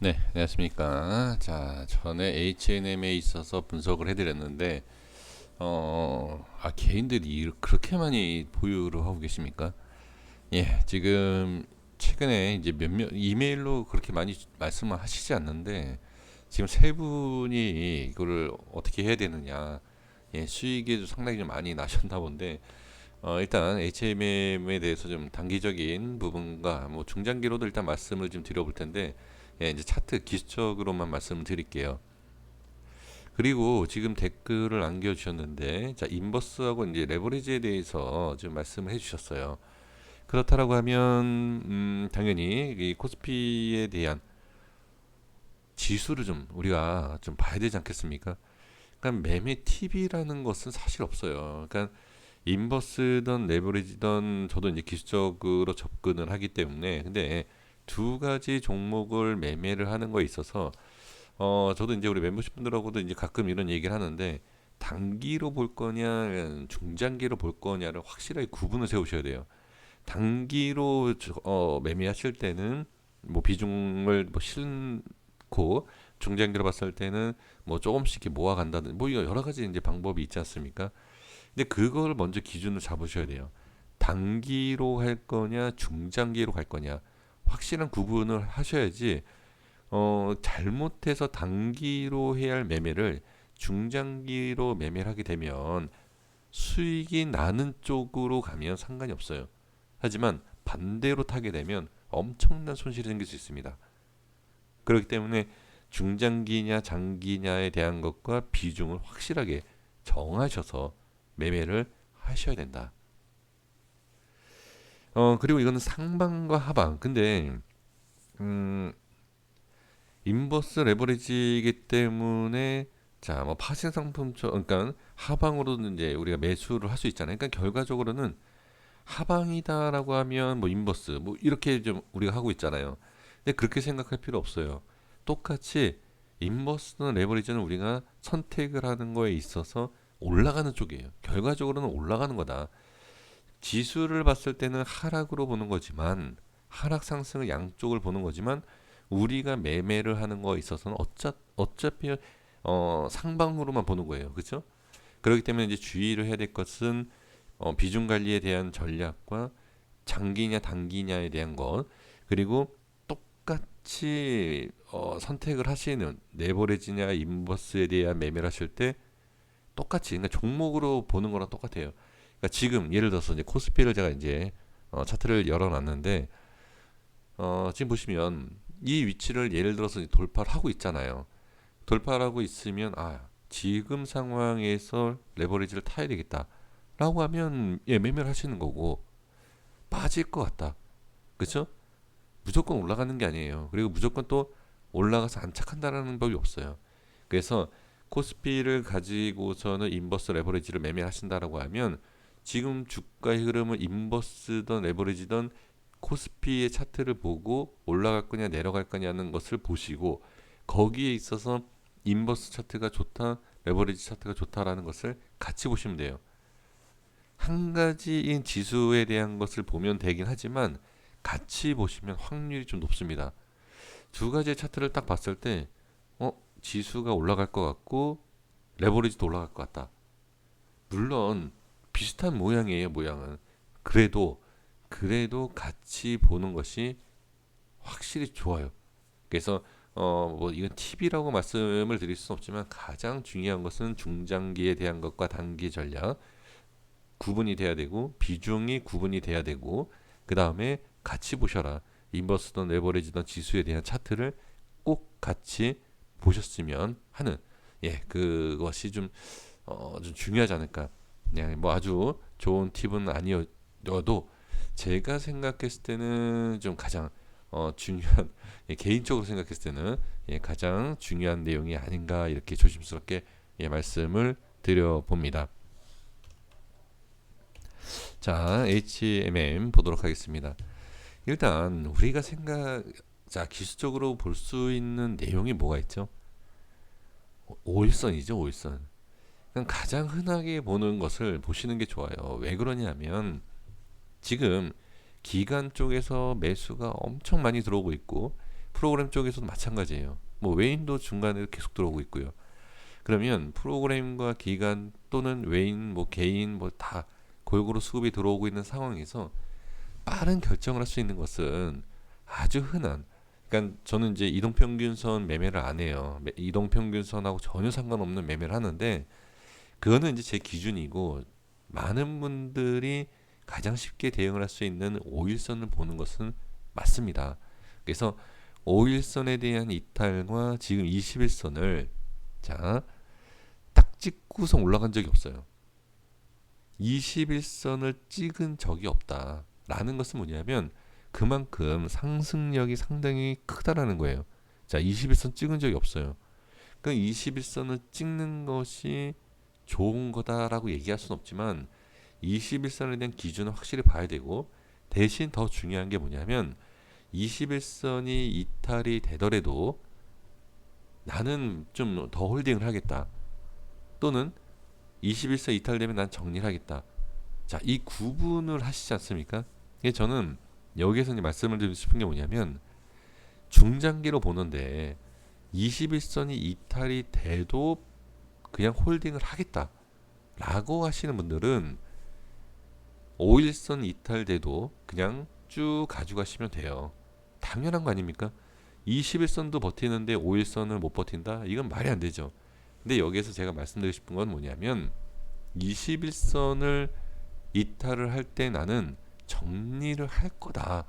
네, 안녕하십니까. 자, 전에 H&M에 있어서 분석을 해드렸는데, 개인들이 그렇게 많이 보유를 하고 계십니까? 예, 지금 최근에 이제 몇몇 이메일로 그렇게 많이 말씀을 하시지 않는데, 지금 세 분이 이거를 어떻게 해야 되느냐, 예, 수익이 상당히 좀 많이 나셨나 본데, 일단 HMM에 대해서 좀 단기적인 부분과 뭐 중장기로도 일단 말씀을 좀 드려볼 텐데, 예, 이제 차트 기술적으로만 말씀을 드릴게요. 그리고 지금 댓글을 남겨주셨는데, 자, 인버스하고 이제 레버리지에 대해서 좀 말씀을 해주셨어요. 그렇다라고 하면, 당연히 이 코스피에 대한 지수를 좀 우리가 좀 봐야 되지 않겠습니까? 그러니까 매매 팁이라는 것은 사실 없어요. 그러니까 인버스든 레버리지든 저도 이제 기술적으로 접근을 하기 때문에 근데 두 가지 종목을 매매를 하는 거에 있어서 저도 이제 우리 멤버십 분들하고도 이제 가끔 이런 얘기를 하는데 단기로 볼 거냐 중장기로 볼 거냐를 확실하게 구분을 세우셔야 돼요. 단기로 매매하실 때는 뭐 비중을 뭐 싣고 중장기로 봤을 때는 뭐 조금씩 이렇게 모아간다든 뭐 여러 가지 이제 방법이 있지 않습니까? 근데 그걸 먼저 기준을 잡으셔야 돼요. 단기로 할 거냐, 중장기로 갈 거냐. 확실한 구분을 하셔야지, 잘못해서 단기로 해야 할 매매를 중장기로 매매를 하게 되면 수익이 나는 쪽으로 가면 상관이 없어요. 하지만 반대로 타게 되면 엄청난 손실이 생길 수 있습니다. 그렇기 때문에 중장기냐 장기냐에 대한 것과 비중을 확실하게 정하셔서 매매를 하셔야 된다. 그리고 이거는 상방과 하방. 근데 음, 인버스 레버리지이기 때문에 자, 뭐 파생 상품처럼 그러니까 하방으로는 이제 우리가 매수를 할 수 있잖아요. 그러니까 결과적으로는 하방이다라고 하면 뭐 인버스 뭐 이렇게 좀 우리가 하고 있잖아요. 근데 그렇게 생각할 필요 없어요. 똑같이 인버스는 레버리지는 우리가 선택을 하는 거에 있어서 올라가는 쪽이에요. 결과적으로는 올라가는 거다. 지수를 봤을 때는 하락으로 보는 거지만 하락 상승을 양쪽을 보는 거지만 우리가 매매를 하는 거에 있어서는 어차피 상방으로만 보는 거예요. 그렇죠? 그렇기 때문에 이제 주의를 해야 될 것은 비중 관리에 대한 전략과 장기냐 단기냐에 대한 것 그리고 똑같이 선택을 하시는 레버리지냐 인버스에 대한 매매를 하실 때 똑같이 그러니까 종목으로 보는 거랑 똑같아요. 그러니까 지금 예를 들어서 이제 코스피를 제가 이제 차트를 열어놨는데 지금 보시면 이 위치를 예를 들어서 돌파를 하고 있잖아요. 돌파를 하고 있으면 지금 상황에서 레버리지를 타야 되겠다라고 하면 예, 매매를 하시는 거고 빠질 것 같다. 그렇죠? 무조건 올라가는 게 아니에요. 그리고 무조건 또 올라가서 안착한다라는 법이 없어요. 그래서 코스피를 가지고서는 인버스 레버리지를 매매하신다라고 하면 지금 주가의 흐름을 인버스든 레버리지든 코스피의 차트를 보고 올라갈 거냐 내려갈 거냐는 것을 보시고 거기에 있어서 인버스 차트가 좋다, 레버리지 차트가 좋다라는 것을 같이 보시면 돼요. 한 가지인 지수에 대한 것을 보면 되긴 하지만 같이 보시면 확률이 좀 높습니다. 두 가지의 차트를 딱 봤을 때, 지수가 올라갈 것 같고, 레버리지도 올라갈 것 같다. 물론, 비슷한 모양이에요, 모양은. 그래도, 그래도 같이 보는 것이 확실히 좋아요. 그래서, 뭐, 이건 팁이라고 말씀을 드릴 수는 없지만, 가장 중요한 것은 중장기에 대한 것과 단기 전략, 구분이 돼야 되고, 비중이 구분이 돼야 되고, 그 다음에 같이 보셔라. 인버스든 레버리지든 지수에 대한 차트를 꼭 같이 보셨으면 하는 예 그것이 좀 중요하지 않을까. 예, 뭐 아주 좋은 팁은 아니어도 제가 생각했을 때는 좀 가장 중요한 예, 개인적으로 생각했을 때는 예, 가장 중요한 내용이 아닌가 이렇게 조심스럽게 예, 말씀을 드려봅니다. 자, HMM 보도록 하겠습니다. 일단 우리가 자 기술적으로 볼 수 있는 내용이 뭐가 있죠? 오일선이죠, 오일선. 그냥 가장 흔하게 보는 것을 보시는 게 좋아요. 왜 그러냐면 지금 기관 쪽에서 매수가 엄청 많이 들어오고 있고 프로그램 쪽에서도 마찬가지예요. 뭐 외인도 중간에 계속 들어오고 있고요. 그러면 프로그램과 기관 또는 외인 뭐 개인 뭐 다 골고루 수급이 들어오고 있는 상황에서 빠른 결정을 할 수 있는 것은 아주 흔한, 그러니까 저는 이제 이동평균선 매매를 안 해요. 이동평균선하고 전혀 상관없는 매매를 하는데 그거는 이제 제 기준이고, 많은 분들이 가장 쉽게 대응을 할 수 있는 5일선을 보는 것은 맞습니다. 그래서 5일선에 대한 이탈과 지금 21선을 자, 딱 찍고서 올라간 적이 없어요. 21선을 찍은 적이 없다. 라는 것은 뭐냐면 그만큼 상승력이 상당히 크다라는 거예요. 자, 21선 찍은 적이 없어요. 그 21선을 찍는 것이 좋은 거다라고 얘기할 수는 없지만 21선에 대한 기준은 확실히 봐야 되고, 대신 더 중요한 게 뭐냐면 21선이 이탈이 되더라도 나는 좀 더 홀딩을 하겠다, 또는 21선 이탈되면 난 정리를 하겠다. 자, 이 구분을 하시지 않습니까? 이게 저는 여기에서 이제 말씀을 드리고 싶은 게 뭐냐면 중장기로 보는데 21선이 이탈이 돼도 그냥 홀딩을 하겠다 라고 하시는 분들은 5일선 이탈돼도 그냥 쭉 가져가시면 돼요. 당연한 거 아닙니까? 21선도 버티는데 5일선을 못 버틴다? 이건 말이 안 되죠. 근데 여기에서 제가 말씀드리고 싶은 건 뭐냐면 21선을 이탈을 할 때 나는 정리를 할 거다,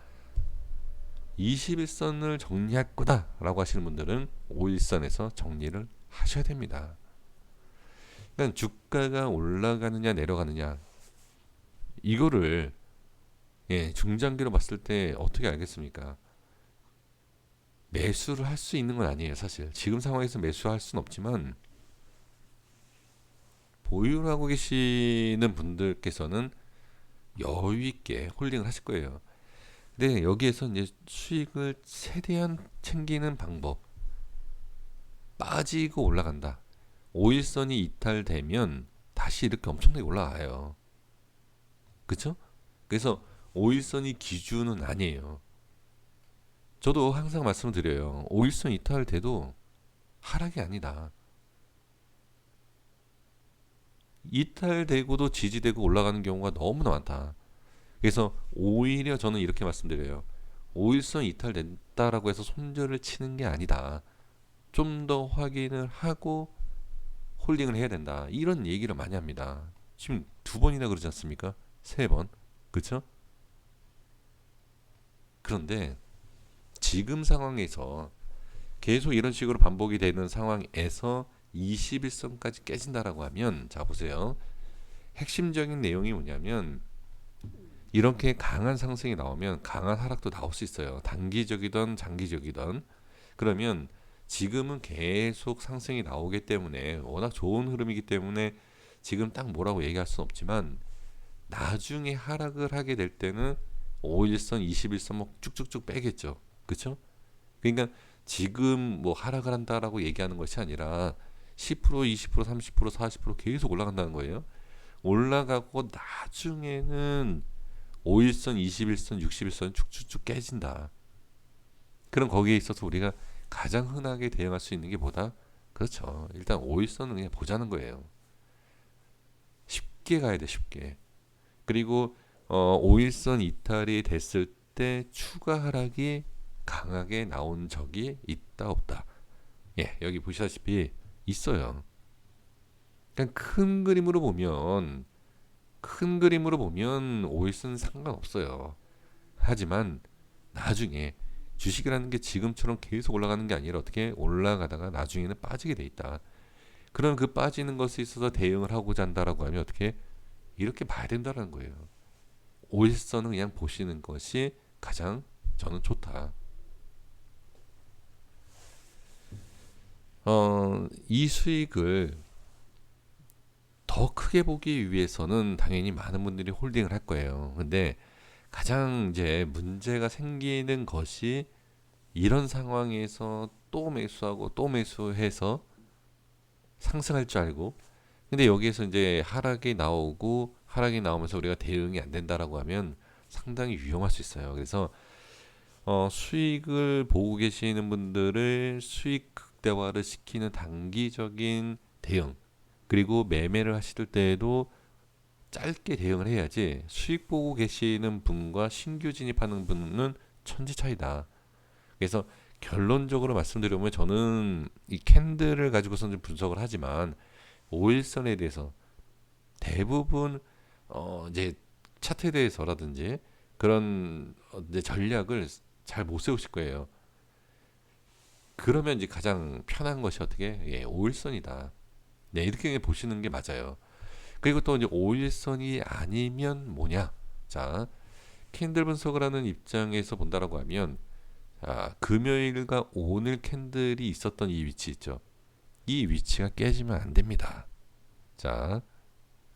21선을 정리할 거다 라고 하시는 분들은 5일선에서 정리를 하셔야 됩니다. 그러니까 주가가 올라가느냐 내려가느냐 이거를 중장기로 봤을 때 어떻게 알겠습니까? 매수를 할 수 있는 건 아니에요. 사실 지금 상황에서 매수할 수는 없지만 보유를 하고 계시는 분들께서는 여유 있게 홀딩을 하실 거예요. 근데 여기에서 이제 수익을 최대한 챙기는 방법, 빠지고 올라간다. 5일선이 이탈되면 다시 이렇게 엄청나게 올라가요. 그쵸? 그래서 5일선이 기준은 아니에요. 저도 항상 말씀을 드려요. 5일선 이탈돼도 하락이 아니다. 이탈되고도 지지되고 올라가는 경우가 너무나 많다. 그래서 오히려 저는 이렇게 말씀드려요. 5일선 이탈됐다라고 해서 손절을 치는 게 아니다. 좀 더 확인을 하고 홀딩을 해야 된다. 이런 얘기를 많이 합니다. 지금 두 번이나 그러지 않습니까? 세 번. 그렇죠? 그런데 지금 상황에서 계속 이런 식으로 반복이 되는 상황에서 21선까지 깨진다라고 하면, 자 보세요. 핵심적인 내용이 뭐냐면 이렇게 강한 상승이 나오면 강한 하락도 나올 수 있어요. 단기적이든 장기적이든. 그러면 지금은 계속 상승이 나오기 때문에 워낙 좋은 흐름이기 때문에 지금 딱 뭐라고 얘기할 수는 없지만 나중에 하락을 하게 될 때는 5일선, 21선 뭐 쭉쭉쭉 빼겠죠. 그렇죠? 그러니까 지금 뭐 하락을 한다라고 얘기하는 것이 아니라 10%, 20%, 30%, 40% 계속 올라간다는 거예요. 올라가고 나중에는 5일선, 21선, 61선 쭉쭉쭉 깨진다. 그럼 거기에 있어서 우리가 가장 흔하게 대응할 수 있는 게 뭐다? 그렇죠. 일단 5일선은 그냥 보자는 거예요. 쉽게 가야 돼, 쉽게. 그리고 5일선 이탈이 됐을 때 추가 하락이 강하게 나온 적이 있다 없다. 예, 여기 보시다시피 있어요. 그냥 큰 그림으로 보면 5일선 상관없어요. 하지만 나중에 주식이라는 게 지금처럼 계속 올라가는 게 아니라 어떻게 올라가다가 나중에는 빠지게 돼 있다. 그럼 그 빠지는 것에 있어서 대응을 하고자 한다라고 하면 어떻게 이렇게 봐야 된다는 거예요. 5일선은 그냥 보시는 것이 가장 저는 좋다. 이 수익을 더 크게 보기 위해서는 당연히 많은 분들이 홀딩을 할 거예요. 근데 가장 이제 문제가 생기는 것이 이런 상황에서 또 매수하고 또 매수해서 상승할 줄 알고, 근데 여기에서 이제 하락이 나오고 하락이 나오면서 우리가 대응이 안 된다라고 하면 상당히 위험할 수 있어요. 그래서 수익을 보고 계시는 분들을 수익 극대화를 시키는 단기적인 대응, 그리고 매매를 하실 때에도 짧게 대응을 해야지, 수익 보고 계시는 분과 신규 진입하는 분은 천지 차이다. 그래서 결론적으로 말씀드리면, 저는 이 캔들을 가지고서 좀 분석을 하지만, 5일선에 대해서 대부분 이제 차트에 대해서라든지 그런 이제 전략을 잘 못 세우실 거예요. 그러면 이제 가장 편한 것이 어떻게? 예, 5일선이다. 네, 이렇게 보시는 게 맞아요. 그리고 또 이제 5일선이 아니면 뭐냐? 자, 캔들 분석을 하는 입장에서 본다라고 하면, 금요일과 오늘 캔들이 있었던 이 위치 있죠. 이 위치가 깨지면 안 됩니다. 자,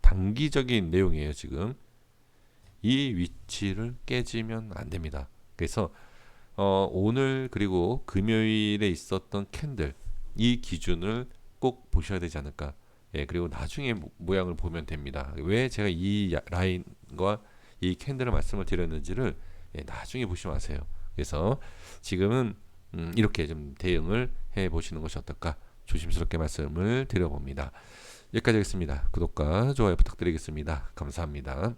단기적인 내용이에요, 지금. 이 위치를 깨지면 안 됩니다. 그래서 오늘 그리고 금요일에 있었던 캔들, 이 기준을 꼭 보셔야 되지 않을까. 예, 그리고 나중에 모양을 보면 됩니다. 왜 제가 이 라인과 이 캔들을 말씀을 드렸는지를, 예, 나중에 보시면 아세요. 그래서 지금은 이렇게 좀 대응을 해 보시는 것이 어떨까, 조심스럽게 말씀을 드려봅니다. 여기까지 하겠습니다. 구독과 좋아요 부탁드리겠습니다. 감사합니다.